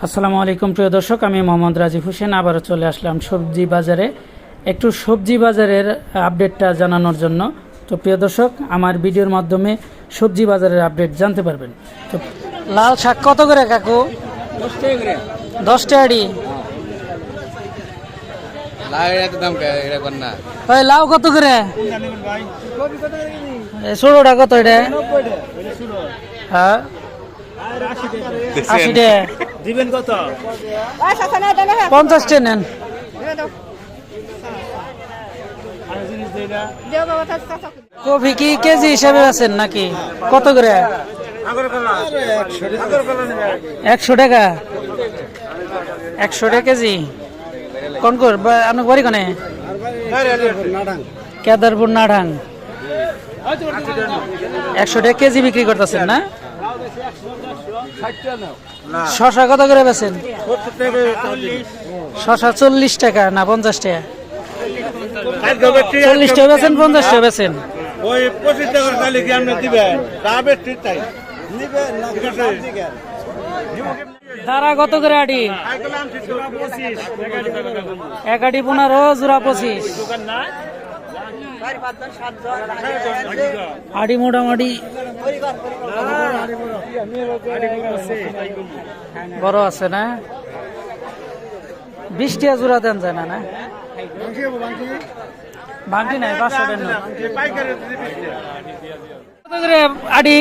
আসসালামু আলাইকুম প্রিয় দর্শক, আমি মোহাম্মদ রাজিব হোসেন আবারও চলে আসলাম সবজি বাজারে একটু সবজি বাজারের আপডেটটা জানানোর জন্য। তো প্রিয় দর্শক, আমার ভিডিওর মাধ্যমে সবজি বাজারের আপডেট জানতে পারবেন। তো লাল শাক কত করে কাকু? 10 টাকা করে। 10 টাকাড়ি। লাউ কত করে? ষোলোটা কত এটা? হ্যাঁ 80 টাকা। দিবেন কত? 50 টাকা নেন। কফি কি কেজি হিসাবে আছেন নাকি? কত করে? 100 টাকা। 100 টাকা কেজি। কোন কর আপনার বাড়ি কোনে? কেদারপুর নাঢাং। 100 টাকা কেজি বিক্রি করতেছেন না? শশা কত করে বেছেন? শশা 40 টাকা না 50 টাকা? 40 টাকা বেছেন, 50 টাকা বেছেন? ওই 25 টাকার চালি কি আপনি দিবেন? রাবের ঠিক তাই। দাঁড়া কত করে আড়ি? এক আড়ি 15, জোড়া 25। আড়ি মোটামুটি বড় আছে না? 20 টাকা জোড়া দেন যায় না? ভাঙটি নাই, 500 টাকা। কত করে আড়ি?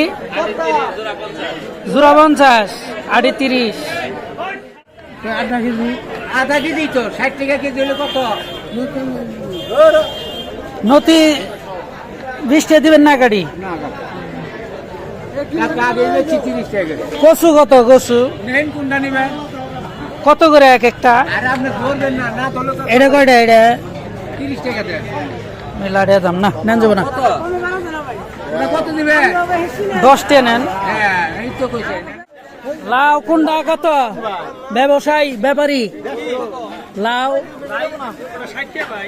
জোড়া 50, আড়ি 30। আধা কেজি তো 60 টাকা কেজি হলে কত? নতি 20 টাকা দিবেন না গাড়ি? কচু কত? কচু কোনটা নিবেন? কত করে এক একটা? আর আপনি ধরবেন না, না ধরলে তো এটা কয়টা? এটা 30 টাকা দেন। মেলাড়িয়া দাম না, নেন যাবো না। ওটা কত দিবে? 10 টাকা নেন। হ্যাঁ, এই তো কইছে। লাউ কোনটা কত? ব্যবসায়ী ব্যাপারী লাউ 60 টাকা ভাই।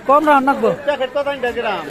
কম রান রাখবো। প্যাকেট কত গ্রাম?